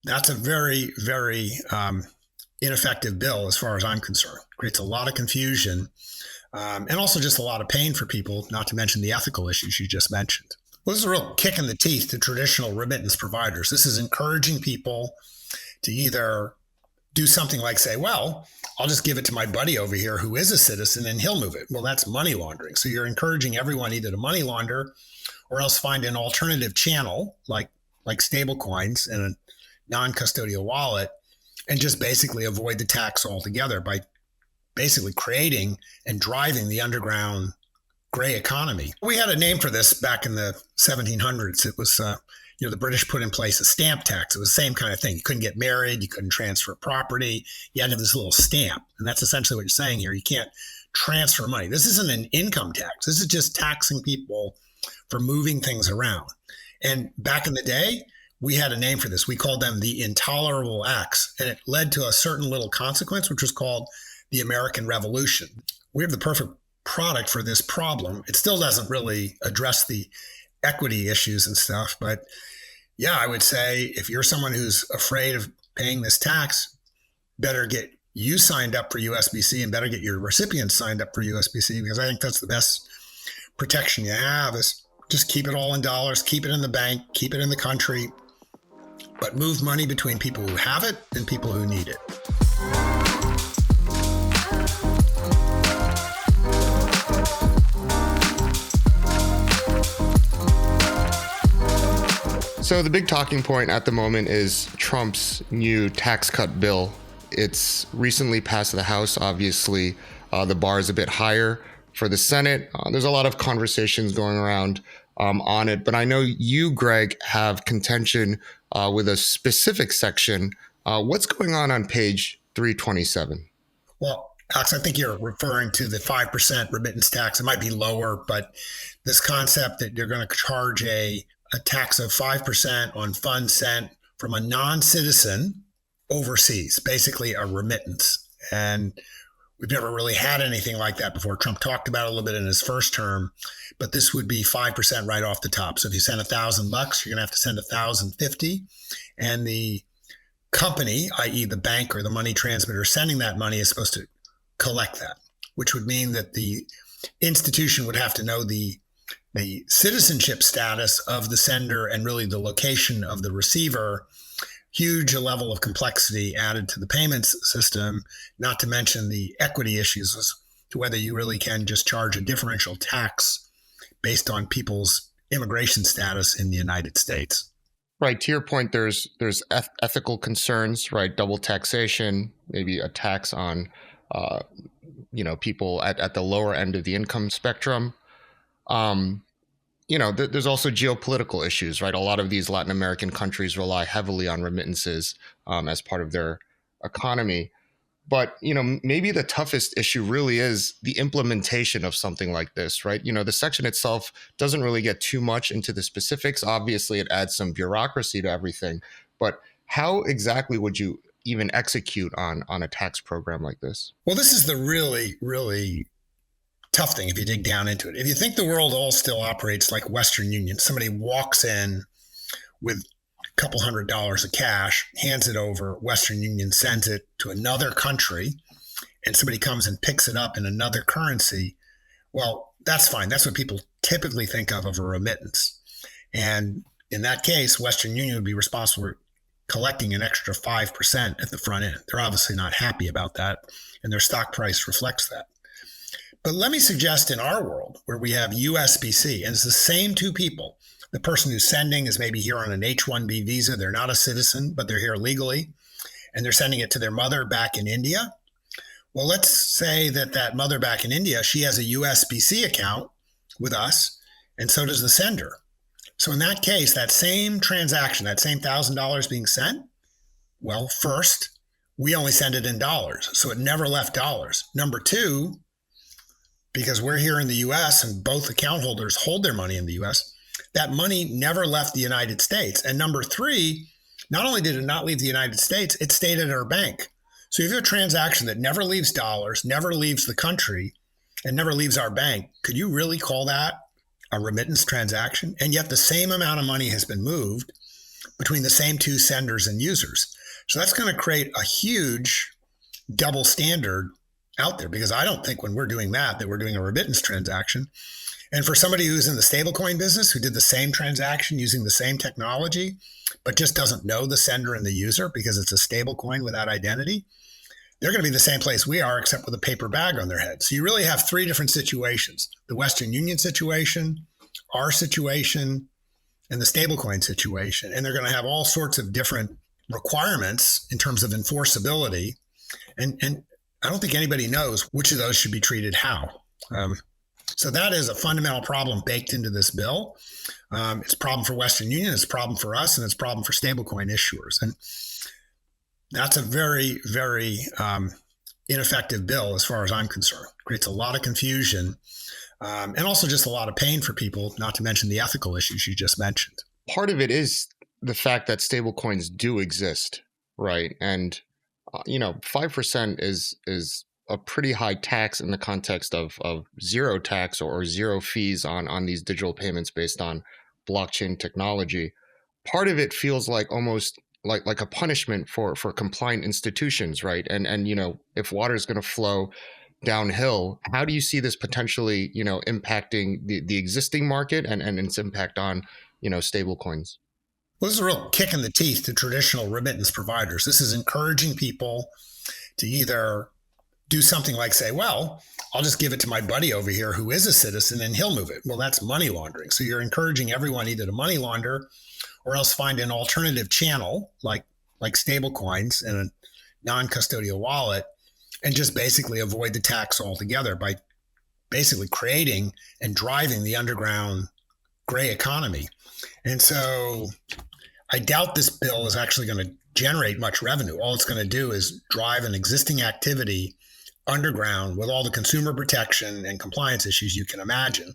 That's a very, very ineffective bill as far as I'm concerned. Creates a lot of confusion and also just a lot of pain for people, not to mention the ethical issues you just mentioned. Well, this is a real kick in the teeth to traditional remittance providers. This is encouraging people to either do something like say, well, I'll just give it to my buddy over here who is a citizen and he'll move it. Well, that's money laundering. So you're encouraging everyone either to money launder or else find an alternative channel like stable coins and a non-custodial wallet and just basically avoid the tax altogether by basically creating and driving the underground gray economy. We had a name for this back in the 1700s. It was, the British put in place a stamp tax. It was the same kind of thing. You couldn't get married. You couldn't transfer property. You had to have this little stamp. And that's essentially what you're saying here. You can't transfer money. This isn't an income tax. This is just taxing people for moving things around. And back in the day, we had a name for this. We called them the intolerable acts. And it led to a certain little consequence, which was called the American Revolution. We have the perfect product for this problem. It still doesn't really address the equity issues and stuff. But yeah, I would say if you're someone who's afraid of paying this tax, better get you signed up for USBC and better get your recipients signed up for USBC, because I think that's the best protection you have is just keep it all in dollars, keep it in the bank, keep it in the country, but move money between people who have it and people who need it. So the big talking point at the moment is Trump's new tax cut bill. It's recently passed the House. Obviously, the bar is a bit higher for the Senate. There's a lot of conversations going around on it, but I know you, Greg, have contention with a specific section. What's going on page 327? Well, Alex, I think you're referring to the 5% remittance tax. It might be lower, but this concept that you're going to charge a tax of 5% on funds sent from a non-citizen overseas, basically a remittance. And we've never really had anything like that before. Trump talked about it a little bit in his first term, but this would be 5% right off the top. So if you send $1,000, you're going to have to send 1,050, and the company, i.e. the bank or the money transmitter sending that money, is supposed to collect that, which would mean that the institution would have to know the citizenship status of the sender and really the location of the receiver. Huge level of complexity added to the payments system, not to mention the equity issues as to whether you really can just charge a differential tax based on people's immigration status in the United States. Right. To your point, there's ethical concerns, right? Double taxation, maybe a tax on, people at the lower end of the income spectrum. There's also geopolitical issues, right? A lot of these Latin American countries rely heavily on remittances as part of their economy. But, maybe the toughest issue really is the implementation of something like this, right? The section itself doesn't really get too much into the specifics. Obviously, it adds some bureaucracy to everything. But how exactly would you even execute on a tax program like this? Well, this is the really, really tough thing if you dig down into it. If you think the world all still operates like Western Union, somebody walks in with a couple $100 of cash, hands it over, Western Union sends it to another country, and somebody comes and picks it up in another currency, well, that's fine. That's what people typically think of a remittance. And in that case, Western Union would be responsible for collecting an extra 5% at the front end. They're obviously not happy about that, and their stock price reflects that. But let me suggest in our world where we have USBC, and it's the same two people. The person who's sending is maybe here on an H-1B visa. They're not a citizen, but they're here legally, and they're sending it to their mother back in India. Well, let's say that mother back in India, she has a USBC account with us, and so does the sender. So in that case, that same transaction, that same $1,000 being sent, well, first, we only send it in dollars, so it never left dollars. Number two, because we're here in the U.S. and both account holders hold their money in the U.S., that money never left the United States. And number three, not only did it not leave the United States, it stayed at our bank. So if you have a transaction that never leaves dollars, never leaves the country, and never leaves our bank, could you really call that a remittance transaction? And yet the same amount of money has been moved, between the same two senders and users. So that's going to create a huge double standard out there, because I don't think when we're doing that we're doing a remittance transaction. And for somebody who's in the stablecoin business, who did the same transaction using the same technology, but just doesn't know the sender and the user because it's a stablecoin without identity, they're going to be the same place we are, except with a paper bag on their head. So you really have three different situations: the Western Union situation, our situation, and the stablecoin situation. And they're going to have all sorts of different requirements in terms of enforceability. And I don't think anybody knows which of those should be treated how. So that is a fundamental problem baked into this bill. It's a problem for Western Union, it's a problem for us, and it's a problem for stablecoin issuers. And that's a very, very ineffective bill as far as I'm concerned. It creates a lot of confusion and also just a lot of pain for people, not to mention the ethical issues you just mentioned. Part of it is the fact that stablecoins do exist, right? And 5% is a pretty high tax in the context of zero tax or zero fees on these digital payments based on blockchain technology. Part of it feels like almost like a punishment for compliant institutions, right? And if water is going to flow downhill, how do you see this potentially impacting the existing market and its impact on stable coins? Well, this is a real kick in the teeth to traditional remittance providers. This is encouraging people to either do something like say, well, I'll just give it to my buddy over here who is a citizen and he'll move it. Well, that's money laundering. So you're encouraging everyone either to money launder or else find an alternative channel like stable coins and a non-custodial wallet and just basically avoid the tax altogether by basically creating and driving the underground gray economy. And so I doubt this bill is actually going to generate much revenue. All it's going to do is drive an existing activity underground with all the consumer protection and compliance issues you can imagine.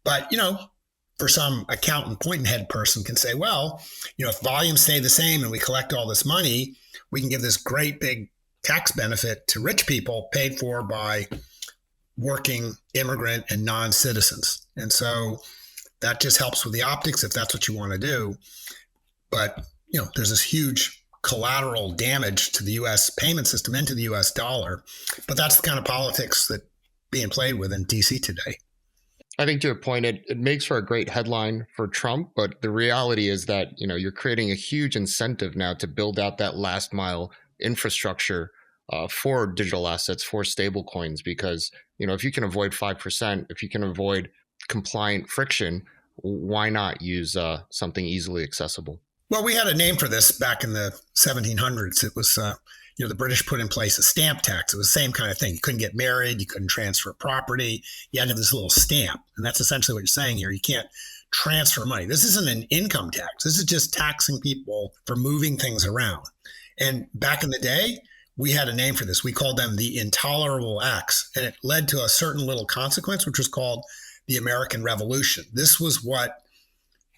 But, for some accountant point and head person can say, well, if volumes stay the same and we collect all this money, we can give this great big tax benefit to rich people paid for by working immigrant and non-citizens. And so that just helps with the optics if that's what you want to do. But, there's this huge collateral damage to the U.S. payment system and to the U.S. dollar. But that's the kind of politics that being played with in D.C. today. I think to your point, it makes for a great headline for Trump, but the reality is that, you're creating a huge incentive now to build out that last mile infrastructure for digital assets, for stable coins, because, if you can avoid 5%, if you can avoid compliant friction, why not use something easily accessible? Well, we had a name for this back in the 1700s. It was, the British put in place a stamp tax. It was the same kind of thing. You couldn't get married. You couldn't transfer property. You had to have this little stamp. And that's essentially what you're saying here. You can't transfer money. This isn't an income tax. This is just taxing people for moving things around. And back in the day, we had a name for this. We called them the intolerable acts. And it led to a certain little consequence, which was called the American Revolution. This was what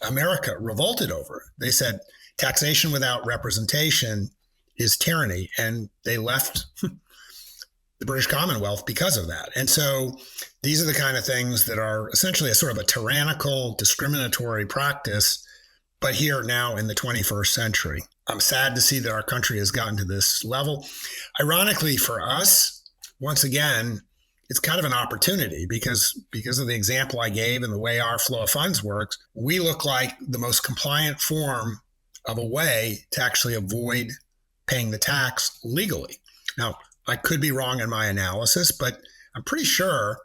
America revolted over. They said taxation without representation is tyranny, and they left the British Commonwealth because of that. And so these are the kind of things that are essentially a sort of a tyrannical, discriminatory practice, but here now in the 21st century. I'm sad to see that our country has gotten to this level. Ironically for us, once again, it's kind of an opportunity because of the example I gave and the way our flow of funds works, we look like the most compliant form of a way to actually avoid paying the tax legally. Now, I could be wrong in my analysis, but I'm pretty sure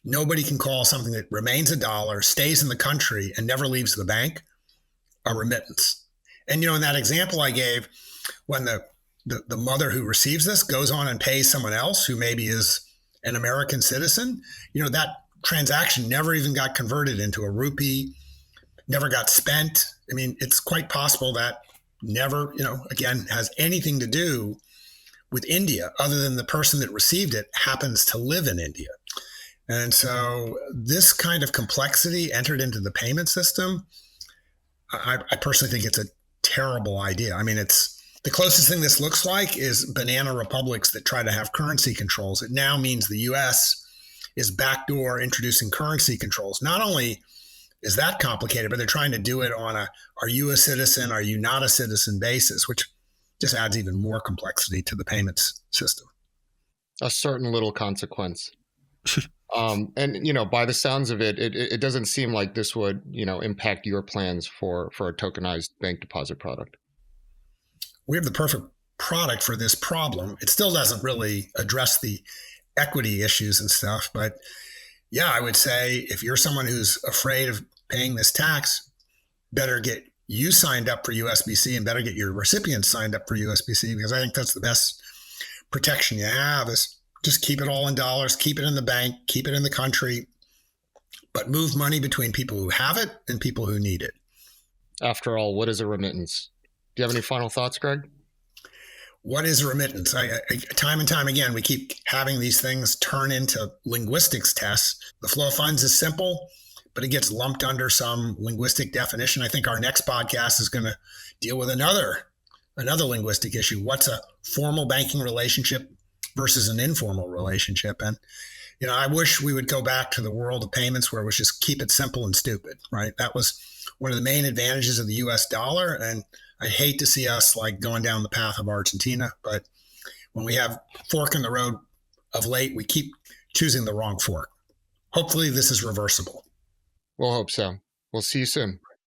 nobody can call something that remains a dollar, stays in the country, and never leaves the bank a remittance. And, in that example I gave, when the mother who receives this goes on and pays someone else who maybe is an American citizen, that transaction never even got converted into a rupee, never got spent. I mean, it's quite possible that never, again, has anything to do with India other than the person that received it happens to live in India. And so this kind of complexity entered into the payment system, I personally think it's a terrible idea. I mean, it's the closest thing this looks like is banana republics that try to have currency controls. It now means the U.S. is backdoor introducing currency controls, not only is that complicated, but they're trying to do it on a, are you a citizen, are you not a citizen basis, which just adds even more complexity to the payments system. A certain little consequence. And by the sounds of it, it doesn't seem like this would impact your plans for a tokenized bank deposit product. We have the perfect product for this problem. It still doesn't really address the equity issues and stuff, but yeah, I would say if you're someone who's afraid of paying this tax, better get you signed up for USBC and better get your recipients signed up for USBC, because I think that's the best protection you have is just keep it all in dollars, keep it in the bank, keep it in the country, but move money between people who have it and people who need it. After all, what is a remittance? Do you have any final thoughts, Greg? What is a remittance? Time and time again, we keep having these things turn into linguistics tests. The flow of funds is simple, but it gets lumped under some linguistic definition. I think our next podcast is going to deal with another linguistic issue. What's a formal banking relationship versus an informal relationship? And, I wish we would go back to the world of payments where it was just keep it simple and stupid, right? That was one of the main advantages of the US dollar. And I hate to see us like going down the path of Argentina, but when we have fork in the road of late, we keep choosing the wrong fork. Hopefully this is reversible. We'll hope so. We'll see you soon.